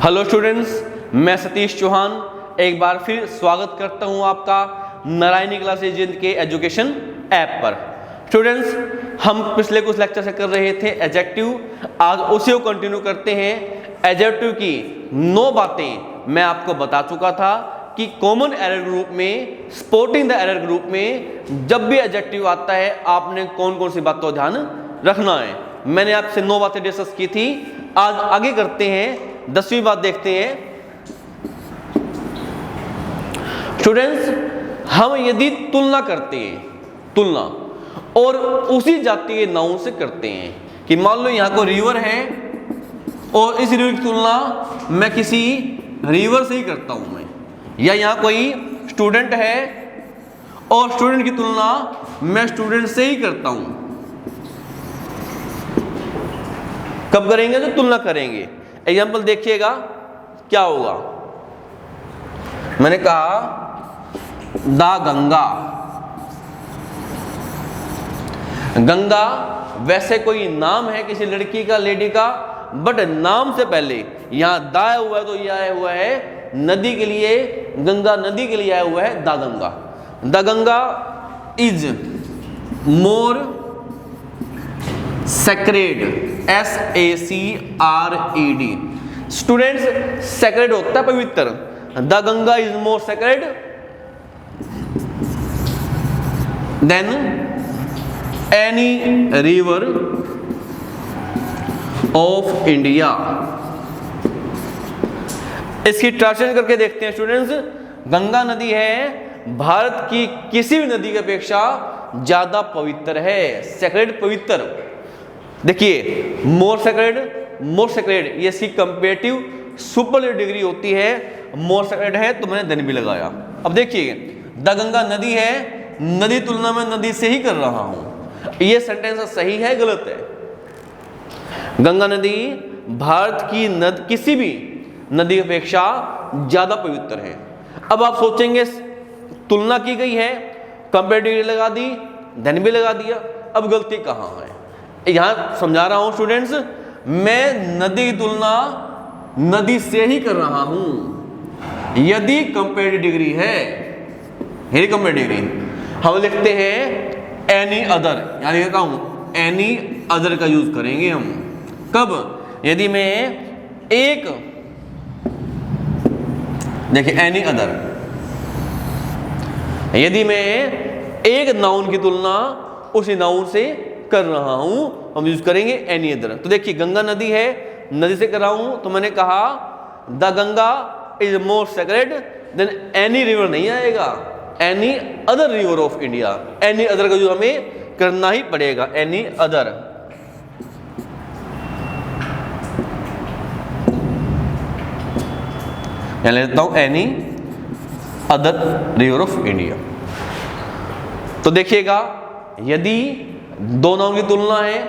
Hello students, मैं सतीश चौहान एक बार फिर स्वागत करता हूं आपका नारायणी क्लासेज जिंद के एजुकेशन ऐप पर। स्टूडेंट्स, हम पिछले कुछ लेक्चर से कर रहे थे एडजेक्टिव, आज उसी को कंटिन्यू करते हैं। एडजेक्टिव की 9 बातें मैं आपको बता चुका था कि कॉमन एरर ग्रुप में, स्पॉटिंग द एरर ग्रुप में जब भी एडजेक्टिव आता है आपने कौन कौन सी बातों का ध्यान रखना है। मैंने आपसे 9 बातें डिस्कस की थी। आज आगे करते हैं, 10वीं बात देखते हैं। स्टूडेंट्स, हम यदि तुलना करते हैं, तुलना और उसी जाति के नाउन से करते हैं कि मान लो यहां कोई रिवर है और इस रिवर की तुलना मैं किसी रिवर से ही करता हूं मैं, या यहां कोई स्टूडेंट है और स्टूडेंट की तुलना मैं स्टूडेंट से ही करता हूं। कब करेंगे? तो तुलना करेंगे। एग्जाम्पल देखिएगा क्या होगा। मैंने कहा द गंगा। गंगा वैसे कोई नाम है किसी लड़की का, लेडी का, बट नाम से पहले यहां द आया हुआ है तो यह आया हुआ है नदी के लिए, गंगा नदी के लिए आया हुआ है the Ganga. The Ganga is more sacred, SACRED। Students, sacred होता है पवित्र। The Ganga is more sacred than any river of India. इसकी ट्रांसलेशन करके देखते हैं स्टूडेंट्स। गंगा नदी है भारत की किसी भी नदी की अपेक्षा ज्यादा पवित्र है। सेक्रेड, पवित्र। देखिए, मोर सेक्रेड ये इसकी कंपेरेटिव सुपरलेटिव डिग्री होती है। मोर सेक्रेड है तो मैंने देन भी लगाया। अब देखिए, द गंगा नदी है, नदी तुलना में नदी से ही कर रहा हूं। ये सेंटेंस सही है, गलत है? गंगा नदी भारत की किसी भी नदी की अपेक्षा ज्यादा पवित्र है। अब आप सोचेंगे तुलना की गई है, कंपेरेटिव लगा दी, देन भी लगा दिया, अब गलती कहां है? यहां समझा रहा हूं स्टूडेंट्स, मैं नदी की तुलना नदी से ही कर रहा हूं यदि कंपेरेटिव डिग्री है। यदि कंपेरेटिव डिग्री हम लिखते हैं एनी अदर, यानी कहता हूं एनी अदर का यूज करेंगे हम। कब? यदि मैं एक, देखिए एनी अदर, यदि मैं एक नाउन की तुलना उसी नाउन से कर रहा हूं हम यूज करेंगे एनी अदर। तो देखिए, गंगा नदी है, नदी से कर रहा हूं तो मैंने कहा the Ganga is more sacred than any river नहीं आएगा, any other river of India. Any other का जो हमें करना ही पड़ेगा, एनी अदर। यहां लेता हूं any other river of India. तो देखिएगा, यदि दो नाउन की तुलना है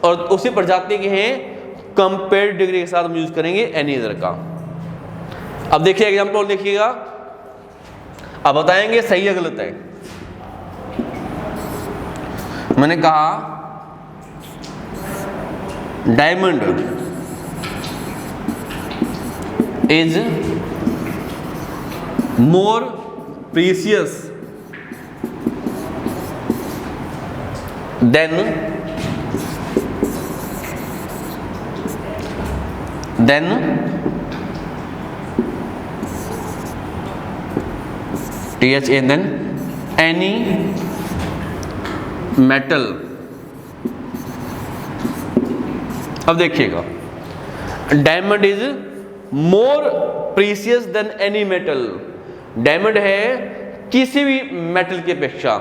और उसी प्रजाति के हैं, कंपेरेटिव डिग्री के साथ हम यूज करेंगे एनी अदर का। अब देखिए एग्जांपल देखिएगा, अब बताएंगे सही है गलत है। मैंने कहा diamond is more precious then THA then any metal। अब देखिएगा, diamond is more precious than any metal. Diamond है किसी भी मेटल की अपेक्षा,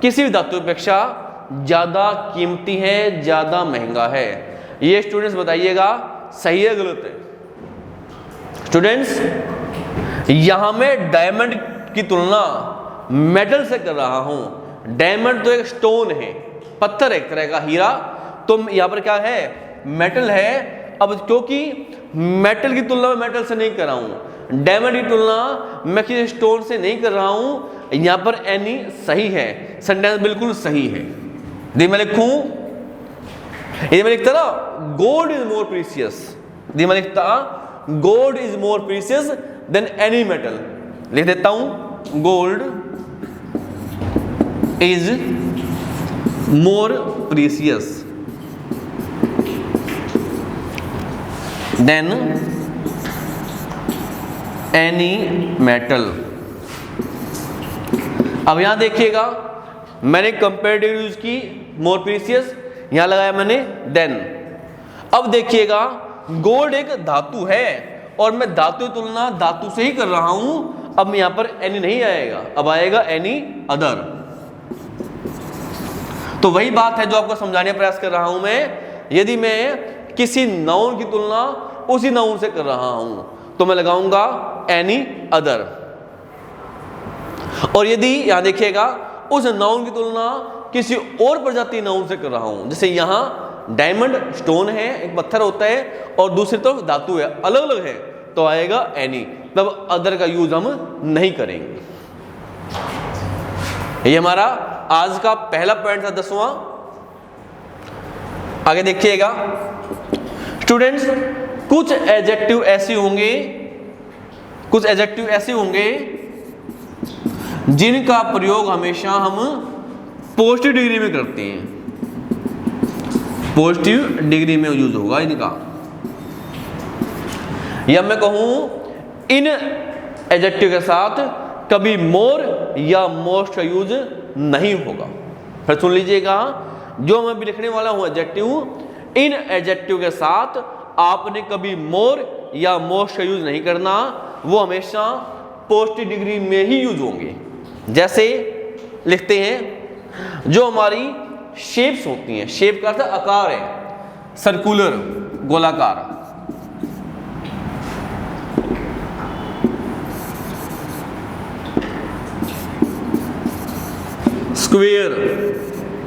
किसी भी धातु की अपेक्षा ज्यादा कीमती है, ज्यादा महंगा है। ये स्टूडेंट्स बताइएगा सही है गलत है? स्टूडेंट्स, यहां मैं डायमंड की तुलना मेटल से कर रहा हूं। डायमंड तो एक स्टोन है, पत्थर, एक तरह का हीरा, तो यहां पर क्या है? मेटल है। अब क्योंकि मेटल की तुलना में मेटल से नहीं कर रहा हूं, डायमंड की तुलना मैं किसी स्टोन से नहीं कर रहा हूं, यहां पर एनी सही है, सेंटेंस बिल्कुल सही है। यदि मैं लिखूं, यदि मैं लिखता ना गोल्ड इज मोर प्रीशियस, यदि मैं लिखता gold is more precious than any metal. लिख देता हूं, gold is more precious than any metal. अब यहां देखिएगा, मैंने कंपैरेटिव यूज की, मोर प्रीशियस, यहां लगाया मैंने देन। अब देखिएगा, गोल्ड एक धातु है और मैं धातु की तुलना धातु से ही कर रहा हूं। अब यहां पर एनी नहीं आएगा, अब आएगा एनी अदर। तो वही बात है जो आपको समझाने का प्रयास कर रहा हूं मैं। यदि मैं किसी नाउन की तुलना उसी नाउन से कर रहा हूं तो मैं लगाऊंगा एनी अदर। और यदि यहां देखिएगा, उस नाउन की तुलना किसी और प्रजाति नाउन से कर रहा हूं, जैसे यहां डायमंड स्टोन है, एक पत्थर होता है, और दूसरी तरफ धातु है, अलग अलग है, तो आएगा एनी। तब अदर का यूज हम नहीं करेंगे। ये हमारा आज का पहला पॉइंट था, 10वां। आगे देखिएगा स्टूडेंट्स, कुछ एडजेक्टिव ऐसे होंगे जिनका प्रयोग हमेशा हम पॉजिटिव डिग्री में करते हैं, पॉजिटिव डिग्री में यूज होगा इनका। या मैं कहूं इन एडजेक्टिव के साथ कभी मोर या मोस्ट का यूज नहीं होगा। फिर सुन लीजिएगा, जो मैं भी लिखने वाला हूं एडजेक्टिव, इन एडजेक्टिव के साथ आपने कभी मोर या मोस्ट का यूज नहीं करना, वो हमेशा पॉजिटिव डिग्री में ही यूज होंगे। जैसे लिखते हैं, जो हमारी शेप्स होती हैं, शेप का अर्थ आकार है, सर्कुलर गोलाकार, स्क्वेयर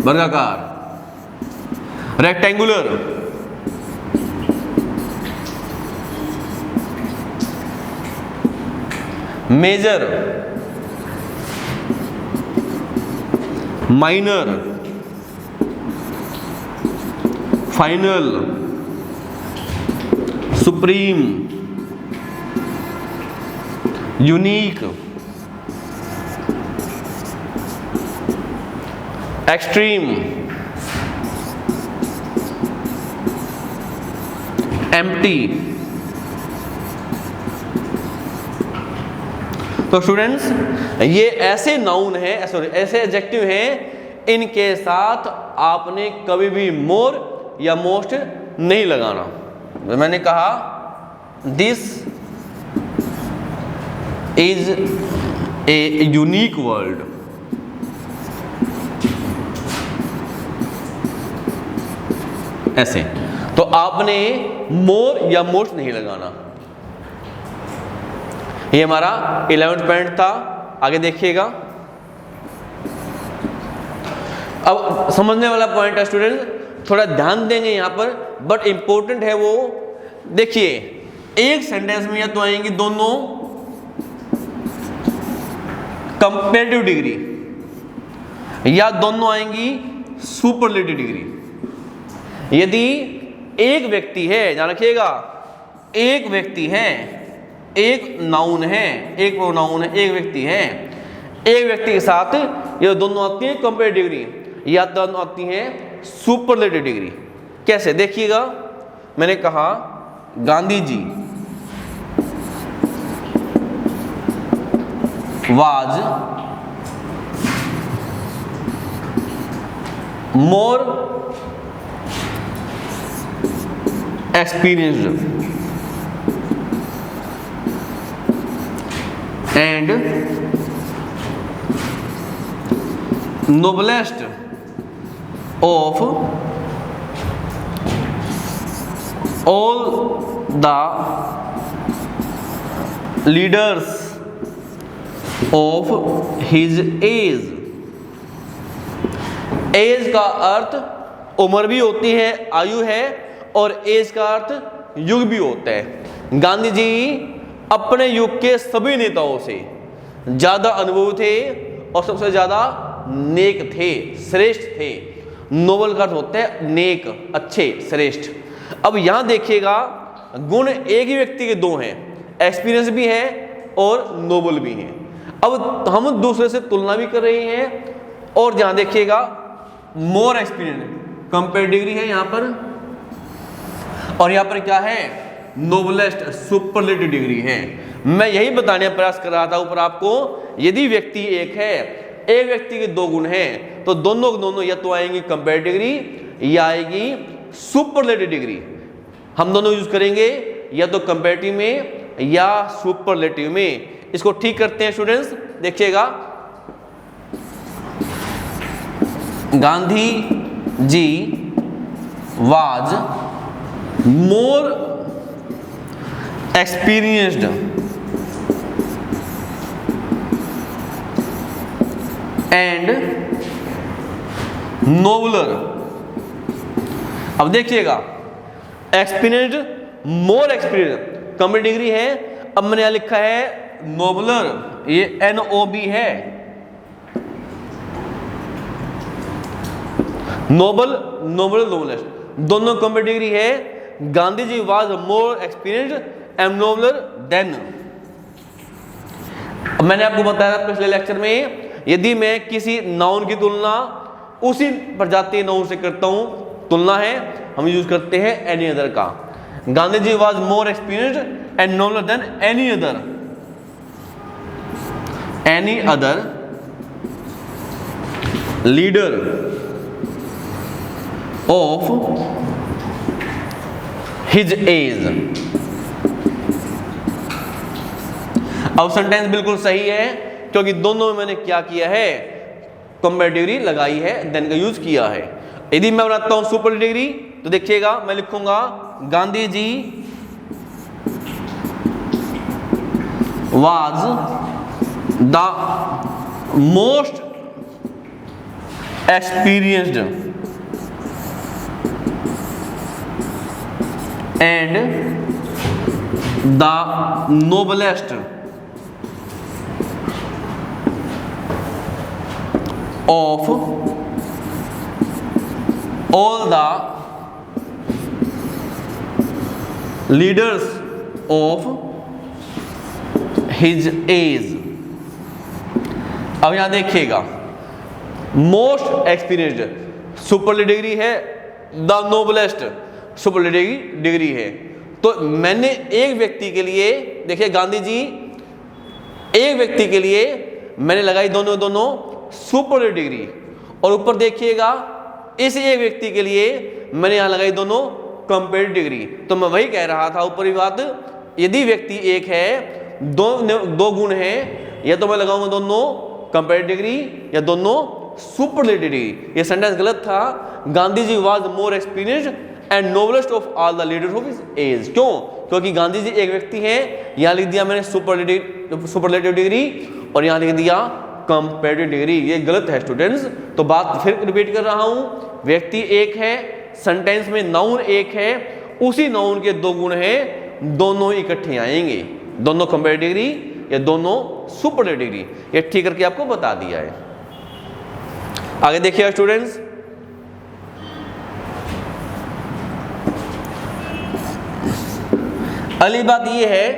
वर्गाकार, rectangular, major, minor, final, supreme, unique, extreme, empty. तो स्टूडेंट्स, ये ऐसे नाउन है, सॉरी ऐसे एडजेक्टिव हैं, इनके साथ आपने कभी भी मोर या मोस्ट नहीं लगाना। मैंने कहा this is a unique word, ऐसे, तो आपने मोर या मोस्ट नहीं लगाना। ये हमारा 11th पॉइंट था। आगे देखिएगा, अब समझने वाला पॉइंट है स्टूडेंट, थोड़ा ध्यान देंगे यहां पर, बट इंपॉर्टेंट है वो। देखिए, एक सेंटेंस में या तो आएंगी दोनों कंपैरेटिव डिग्री, या दोनों आएंगी सुपरलेटिव डिग्री। यदि एक व्यक्ति है, ध्यान रखिएगा, एक व्यक्ति है, एक नाउन है, एक प्रोनाउन है, एक व्यक्ति है, एक व्यक्ति के साथ ये दोनों आती हैं कंपैरेटिव डिग्री, या दोनों आती हैं सुपरलेटिव डिग्री। कैसे देखिएगा, मैंने कहा Gandhi ji was more experienced and noblest of all the leaders of his age। Age का अर्थ उम्र भी होती है, आयु है, और एज का अर्थ युग भी होता है। गांधी जी अपने युग के सभी नेताओं से ज्यादा अनुभवी थे और सबसे ज्यादा नेक थे, श्रेष्ठ थे। नोबल का अर्थ होता है नेक, अच्छे, श्रेष्ठ। अब यहां देखिएगा, गुण एक ही व्यक्ति के दो हैं, एक्सपीरियंस भी है और नोबल भी है। अब हम दूसरे से तुलना भी कर रहे हैं, और जहां देखिएगा मोर एक्सपीरियंस, कंपेयर डिग्री है यहां पर, और यहां पर क्या है, नोबलेस्ट, सुपरलेटिव डिग्री है। मैं यही बताने का प्रयास कर रहा था ऊपर आपको, यदि व्यक्ति एक है, एक व्यक्ति के दो गुण हैं, तो दोनों के दोनों या तो आएंगी कंपेयर डिग्री या आएगी सुपरलेटिव डिग्री। हम दोनों यूज करेंगे या तो कंपेरेटिव में या सुपरलेटिव में। इसको ठीक करते हैं स्टूडेंट्स, देखिएगा। Gandhi ji was more experienced and nobler. अब देखिएगा, experienced, more experience, compare degree है। अब मैंने यहां लिखा है नोबलर, ये NOB है, नोबल, नोबल, नोबलेस्ट, दोनों कंपेयर डिग्री है। Gandhi ji was more experienced and nobler than. मैंने आपको बताया पिछले लेक्चर में, यदि मैं किसी नाउन की तुलना उसी प्रजातीय नाउन से करता हूं, तुलना है, हम यूज करते हैं एनी अदर का। Gandhi ji was more experienced and nobler than any other, any other leader of his age. अब सेंटेंस बिल्कुल सही है, क्योंकि दोनों में मैंने क्या किया है, कंपेयर डिग्री लगाई है, देन का यूज किया है। यदि मैं बनाता हूं सुपर डिग्री, तो देखिएगा मैं लिखूंगा Gandhi ji was the most experienced and the noblest of all the leaders of his age। अब यहां देखिएगा, मोस्ट एक्सपीरियंस्ड सुपरलेटिव डिग्री है, द नोबलेस्ट सुपरलेटिव डिग्री है। तो मैंने एक व्यक्ति के लिए, देखिए गांधी जी, एक व्यक्ति के लिए मैंने लगाई दोनों सुपरलेटिव डिग्री, और ऊपर देखिएगा इस एक व्यक्ति के लिए मैंने यहां लगाई दोनों कंपेरेटिव डिग्री। तो मैं वही कह रहा था ऊपर ही बात, यदि व्यक्ति एक है, दो गुण हैं, या तो मैं लगाऊंगा दोनों कंपेरेटिव डिग्री या दोनों सुपरलेटिव डिग्री। ये सेंटेंस गलत था। Gandhi ji was more experienced and noblest of all the leaders of his age. क्यों? क्योंकि गांधी जी एक व्यक्ति हैं, यहां लिख दिया मैंने सुपरलेटिव डिग्री और यहां लिख दिया कंपेरेटिव डिग्री। ये गलत है स्टूडेंट्स। तो बात फिर रिपीट कर रहा हूं, व्यक्ति एक है, सेंटेंस में नाउन एक है, उसी नाउन के दो गुण हैं, दोनों इकट्ठे आएंगे, दोनों कंपेरेटिव डिग्री या दोनों सुपरलेटिव डिग्री। ये ठीक करके आपको बता दिया है। आगे देखिए स्टूडेंट्स, अगली बात ये है,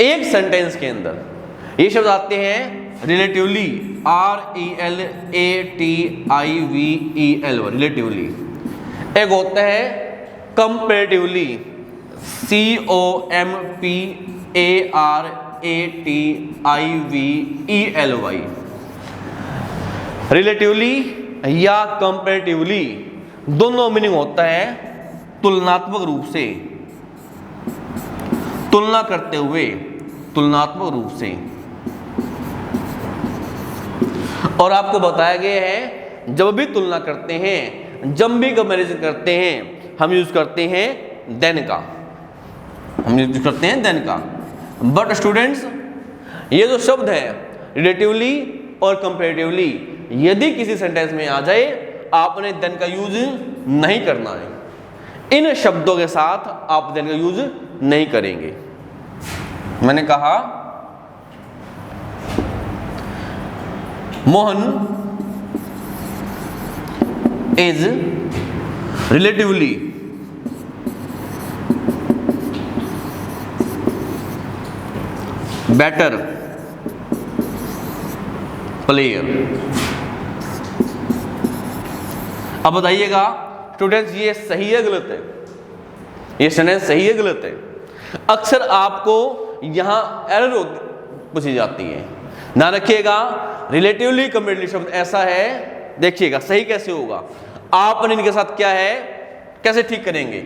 एक सेंटेंस के अंदर ये शब्द आते हैं रिलेटिवली, RELATIVEL, रिलेटिवली। एक होता है कंपेरेटिवली, COMPARATIVELY। रिलेटिवली या कंपेरेटिवली दोनों मीनिंग होता है तुलनात्मक रूप से, तुलना करते हुए, तुलनात्मक रूप से। और आपको बताया गया है जब भी तुलना करते हैं, जब भी कंपैरिजन करते हैं, हम यूज करते हैं देन का, हम यूज करते हैं देन का। बट स्टूडेंट्स, ये जो शब्द है रिलेटिवली और कंपैरेटिवली, यदि किसी सेंटेंस में आ जाए, आपने देन का यूज नहीं करना है। इन शब्दों के साथ आप देन का यूज नहीं करेंगे। मैंने कहा Mohan is relatively better player. अब बताइएगा स्टूडेंट्स, ये सही है गलत है? ये सेंटेंस सही है गलत है? अक्सर आपको यहां एरर पूछी जाती है। ध्यान रखिएगा, रिलेटिवली कंपैरेटिवली शब्द ऐसा है, देखिएगा सही कैसे होगा। आपने इनके साथ क्या है, कैसे ठीक करेंगे?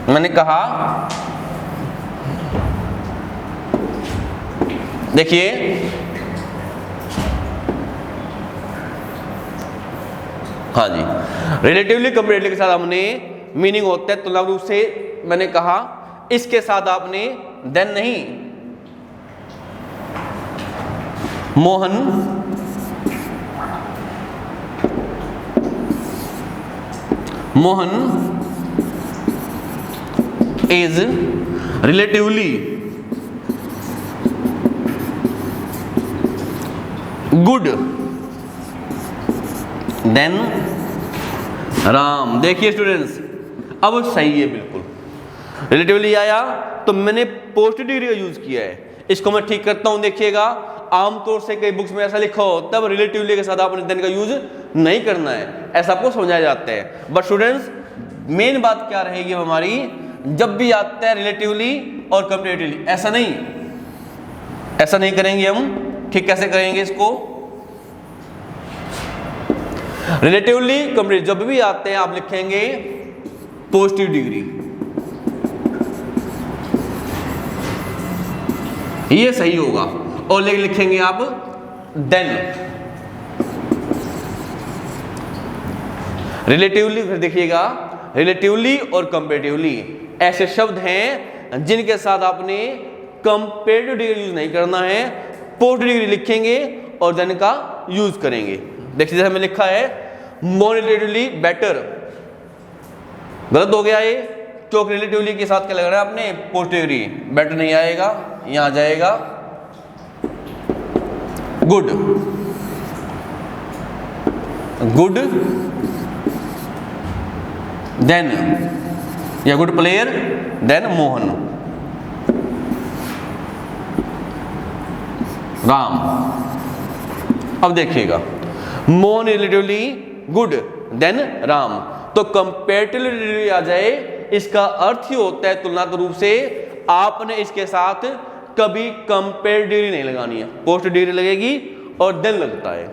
मैंने कहा देखिए, हाँ जी, रिलेटिवली कंपैरेटिवली के साथ हमने मीनिंग होता है तुलनात्मक रूप से। मैंने कहा इसके साथ आपने देन नहीं, Mohan is relatively good than Ram. देखिए स्टूडेंट्स, अब सही है बिल्कुल। रिलेटिवली आया तो मैंने पोस्टिव डिग्री का यूज किया है, इसको मैं ठीक करता हूं। देखिएगा, आमतौर से कई बुक्स में ऐसा लिखा हो तब रिलेटिवली के साथ आपने देन का यूज नहीं करना है, ऐसा आपको समझाया जाता है। बट स्टूडेंट्स, मेन बात क्या रहेगी हमारी, जब भी आता है रिलेटिवली और कंपैरेटिवली, ऐसा नहीं करेंगे हम। ठीक कैसे करेंगे इसको? रिलेटिवली कंपैरेटिव जब भी आते हैं आप लिखेंगे पॉजिटिव डिग्री, ये सही होगा। और लिखेंगे आप देन। रिलेटिवली, फिर देखिएगा रिलेटिवली और कंपैरेटिवली ऐसे शब्द हैं जिनके साथ आपने कंपैरेटिव डिग्री यूज नहीं करना है, पॉजिटिव डिग्री लिखेंगे और देन का यूज करेंगे। देखिए, जैसे हमें लिखा है मोर रिलेटिवली बेटर, गलत हो गया ये, क्योंकि रिलेटिवली के साथ क्या लग रहा है आपने, पॉजिटिव डिग्री। बेटर नहीं आएगा, यहां आ जाएगा गुड देन, या good player than Mohan Ram. अब देखिएगा, Mohan relatively good than Ram, तो कंपैरेटिवली आ जाए, इसका अर्थ ही होता है तुलनात्मक रूप से आपने इसके साथ कभी कंपेयर डिग्री नहीं लगानी है, पोस्ट डिग्री लगेगी और देन लगता है।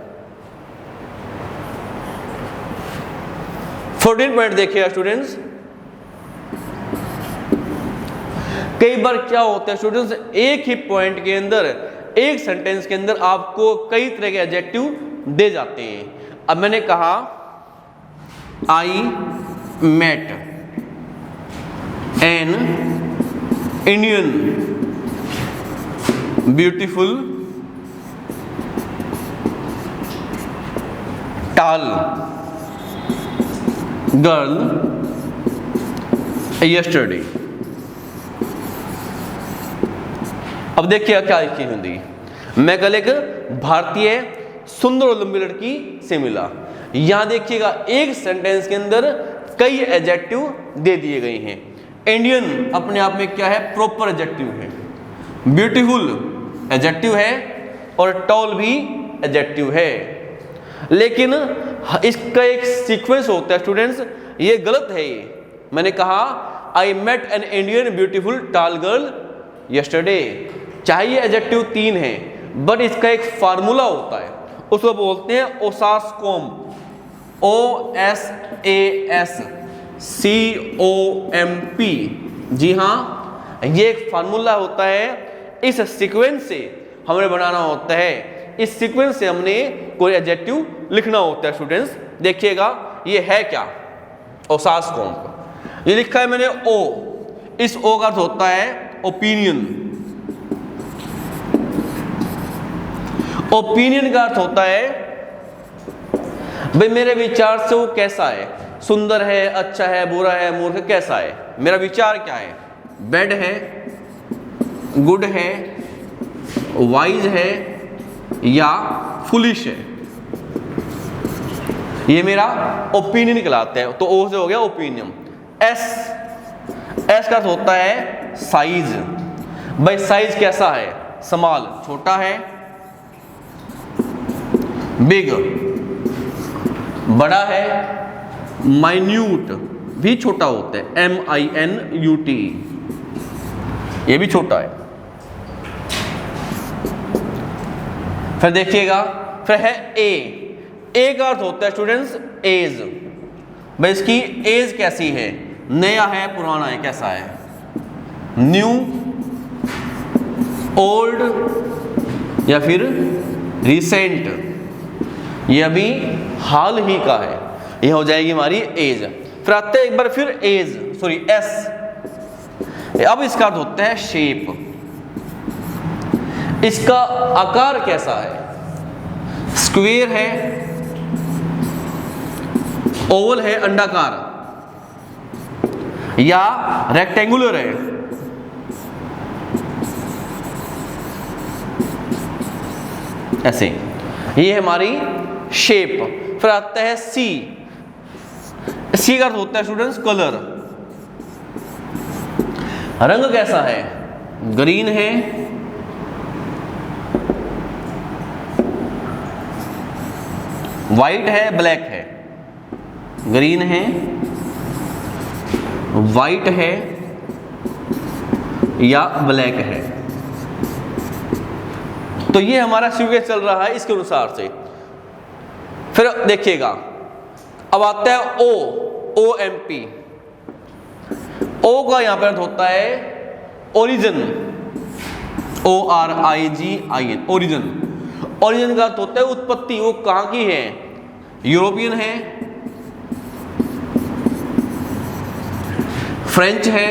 14 पॉइंट देखिएगा स्टूडेंट्स। कई बार क्या होता है स्टूडेंट्स, एक ही पॉइंट के अंदर, एक सेंटेंस के अंदर आपको कई तरह के एडजेक्टिव दे जाते हैं। अब मैंने कहा I met an Indian beautiful tall girl yesterday. अब देखिए क्या लिखी हिंदी, मैं कल एक भारतीय सुंदर और लंबी लड़की से मिला। यहां देखिएगा एक सेंटेंस के अंदर कई एडजेक्टिव दे दिए गए हैं। इंडियन अपने आप में क्या है, प्रॉपर एडजेक्टिव है, ब्यूटीफुल एडजेक्टिव है और टॉल भी एडजेक्टिव है। लेकिन इसका एक सीक्वेंस होता है स्टूडेंट्स, ये गलत है। ये मैंने कहा I met an Indian beautiful tall girl yesterday, चाहिए एडजेक्टिव 3 है, बट इसका एक फार्मूला होता है, उसको बोलते हैं ओसासकॉम, OSASCOMP। जी हाँ, ये एक फार्मूला होता है, इस सीक्वेंस से हमें बनाना होता है, इस सीक्वेंस से हमने कोई एडजेक्टिव लिखना होता है। स्टूडेंट्स देखिएगा, ये है क्या, ओसासकॉम। ये लिखा है मैंने ओ, इस ओ का अर्थ होता है ओपिनियन। ओपिनियन का अर्थ होता है भाई मेरे विचार से वो कैसा है, सुंदर है, अच्छा है, बुरा है, मूर्ख है, कैसा है, मेरा विचार क्या है, बैड है, गुड है, वाइज है या फुलिश है, ये मेरा ओपिनियन कहलाता है। तो ओ से हो गया ओपिनियन। एस का अर्थ होता है साइज, भाई साइज कैसा है? स्मॉल छोटा है, बिग बड़ा है, माइन्यूट भी छोटा होता है, MINUT ये भी छोटा है। फिर देखिएगा, फिर है ए का अर्थ होता है स्टूडेंट्स एज। भाई इसकी एज कैसी है? नया है, पुराना है, कैसा है? न्यू, ओल्ड या फिर रिसेंट, ये अभी हाल ही का है, ये हो जाएगी हमारी एज। फिर आते हैं एक बार फिर एज, सॉरी एस। अब इसका अर्थ होता है शेप, इसका आकार कैसा है? स्क्वायर है, ओवल है, अंडाकार, या रेक्टेंगुलर है? ऐसे, ये हमारी शेप। फिर आता है सी का अर्थ होता है स्टूडेंट्स कलर, रंग कैसा है? ग्रीन है, वाइट है, ब्लैक है? ग्रीन है, वाइट है या ब्लैक है? तो ये हमारा सीक्वेंस चल रहा है इसके अनुसार से। फिर देखिएगा, अब आता है OMP। ओ का यहां पर अर्थ होता है ओरिजिन, ORIGIN, ओरिजिन। ओरिजिन का अर्थ होता है उत्पत्ति, वो कहां की है? यूरोपियन है, फ्रेंच है,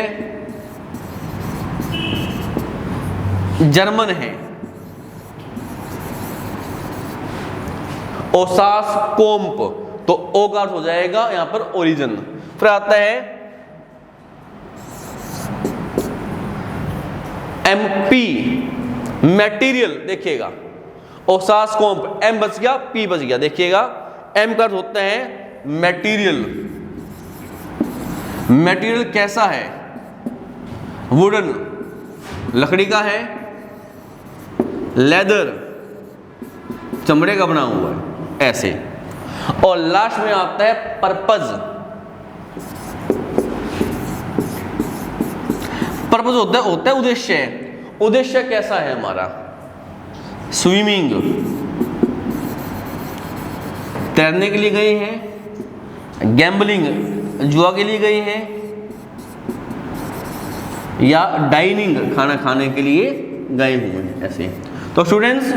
जर्मन है। ओसास कोम्प, तो ओ का अर्थ हो जाएगा यहां पर ओरिजिन। फिर आता है MP मटेरियल, देखिएगा ओसास कोम्प, M बच गया, P बच गया, देखिएगा M का अर्थ होता है मटेरियल। मटेरियल कैसा है? वुडन, लकड़ी का है, लेदर, चमड़े का बना हुआ है, ऐसे। और लास्ट में आता है पर्पज। पर्पज होता है उद्देश्य। उद्देश्य कैसा है हमारा? स्विमिंग, तैरने के लिए गए हैं, गैम्बलिंग, जुआ के लिए गए हैं, या डाइनिंग, खाना खाने के लिए गए हुए हैं, ऐसे। तो स्टूडेंट्स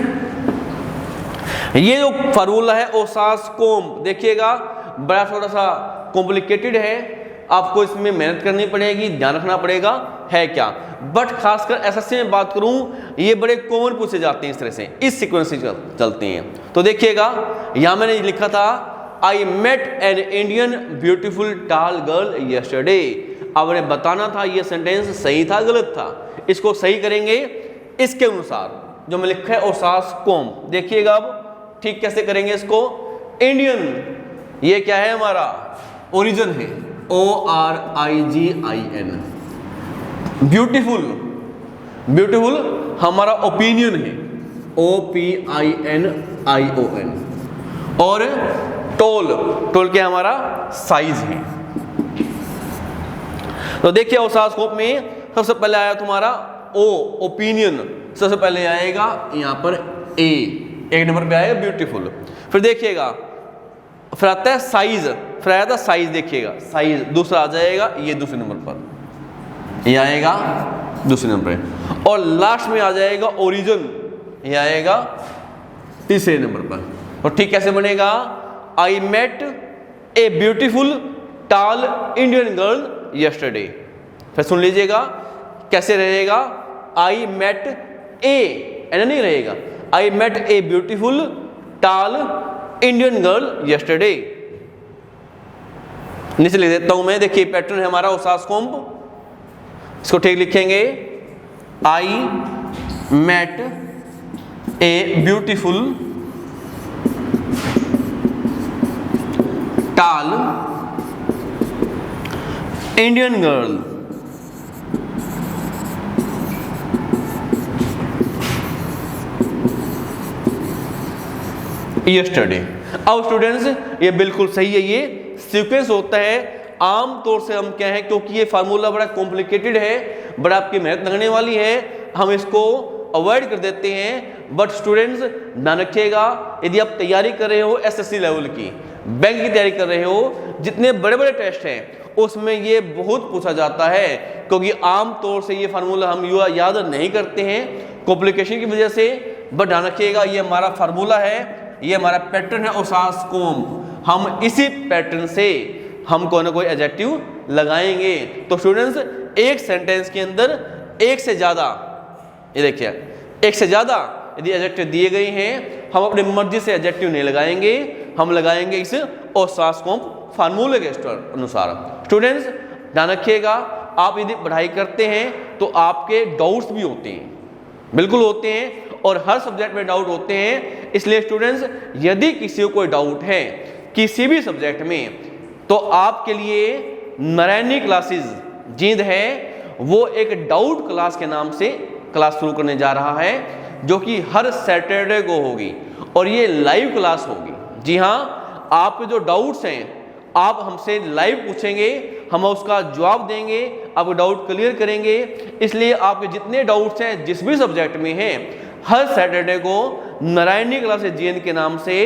ये जो फार्मूला है ओसास कोम्प, देखिएगा बड़ा थोड़ा सा कॉम्प्लिकेटेड है, आपको इसमें मेहनत करनी पड़ेगी, ध्यान रखना पड़ेगा है क्या। बट खासकर एसएससी में बात करूं, ये बड़े कॉमन पूछे जाते हैं इस तरह से, इस सीक्वेंस से चलते हैं। तो देखिएगा यहां मैंने लिखा था I met an Indian beautiful tall girl yesterday. अब उन्हें बताना था ये सेंटेंस सही था गलत था, इसको सही करेंगे इसके अनुसार जो मैं लिखा है ओसास कोम्प। देखिएगा अब ठीक कैसे करेंगे इसको। इंडियन, ये क्या है हमारा? ओरिजिन है, ORIGIN। ब्यूटीफुल, ब्यूटीफुल हमारा ओपिनियन है, OPINION। और टोल, टोल क्या हमारा? साइज है। तो देखिए ओसास कोम्प में सबसे पहले आया तुम्हारा ओपिनियन, सबसे पहले आएगा यहां पर एक नंबर पे आएगा ब्यूटीफुल। फिर देखिएगा फिर आता है साइज, फिर आया था साइज, देखिएगा साइज दूसरा आ जाएगा, ये दूसरे नंबर पर, ये आएगा दूसरे नंबर पे। और लास्ट में आ जाएगा ओरिजिन, ये आएगा तीसरे नंबर पर। और ठीक कैसे बनेगा? आई मेट ए ब्यूटीफुल टाल इंडियन गर्ल यस्टरडे। फिर सुन लीजिएगा कैसे रहेगा। आई मेट ऐसा नहीं रहेगा, आई मेट ए ब्यूटीफुल टाल इंडियन गर्ल यस्टरडे। नीचे लिख देता हूं मैं, देखिए पैटर्न है हमारा ओसास कोम्प, इसको ठीक लिखेंगे। आई मेट ए ब्यूटीफुल टाल इंडियन गर्ल यस्टरडे। अब स्टूडेंट्स ये बिल्कुल सही है, ये सीक्वेंस होता है। आम तौर से हम क्या है, क्योंकि ये फार्मूला बड़ा कॉम्प्लिकेटेड है, बड़ा आपकी मेहनत लगने वाली है, हम इसको अवॉइड कर देते हैं। बट स्टूडेंट्स ध्यान रखिएगा, यदि आप तैयारी कर रहे हो एसएससी लेवल की, बैंक की तैयारी कर रहे हो, जितने बड़े बड़े टेस्ट हैं उसमें ये बहुत पूछा जाता है, क्योंकि आम तौर से ये फार्मूला हम याद नहीं करते हैं कॉम्प्लिकेशन की वजह से। बट ध्यान रखिएगा, ये हमारा फार्मूला है, ये हमारा पैटर्न है ओसास कोम्ब। हम इसी पैटर्न से हम कोई ना कोई एडजेक्टिव लगाएंगे। तो स्टूडेंट्स एक सेंटेंस के अंदर एक से ज्यादा, ये देखिए एक से ज्यादा यदि एडजेक्टिव दिए गए हैं, हम अपनी मर्जी से एडजेक्टिव नहीं लगाएंगे, हम लगाएंगे इस ओसास कोम्ब फार्मूले के अनुसार। स्टूडेंट्स ध्यान रखिएगा, आप यदि पढ़ाई करते हैं तो आपके डाउट्स भी होते हैं, बिल्कुल होते हैं, और हर सब्जेक्ट में डाउट होते हैं। इसलिए स्टूडेंट्स यदि किसी को कोई डाउट है किसी भी सब्जेक्ट में, तो आपके लिए नारायणी क्लासेस जींद है, वो एक डाउट क्लास के नाम से क्लास शुरू करने जा रहा है, जो कि हर सैटरडे को होगी, और ये लाइव क्लास होगी। जी हाँ, आपके जो डाउट्स हैं आप हमसे लाइव पूछेंगे, हम उसका जवाब देंगे, आपके डाउट क्लियर करेंगे। इसलिए आपके जितने डाउट्स हैं जिस भी सब्जेक्ट में हैं, हर सैटरडे को नारायणी क्लासेस जीएन के नाम से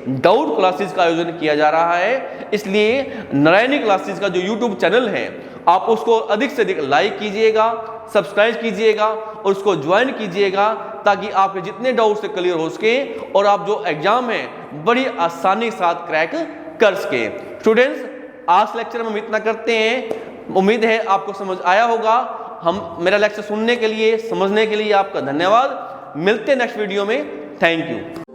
डाउट क्लासेस का आयोजन किया जा रहा है। इसलिए नारायणी क्लासेस का जो यूट्यूब चैनल है, आप उसको अधिक से अधिक लाइक कीजिएगा, सब्सक्राइब कीजिएगा और उसको ज्वाइन कीजिएगा, ताकि आपके जितने डाउट्स से क्लियर हो सके और आप जो एग्जाम है बड़ी आसानी के साथ क्रैक कर सके। स्टूडेंट्स आज लेक्चर में हम इतना करते हैं, उम्मीद है आपको समझ आया होगा। हम मेरा लेक्चर सुनने के लिए, समझने के लिए आपका धन्यवाद। मिलते हैं नेक्स्ट वीडियो में। Thank you.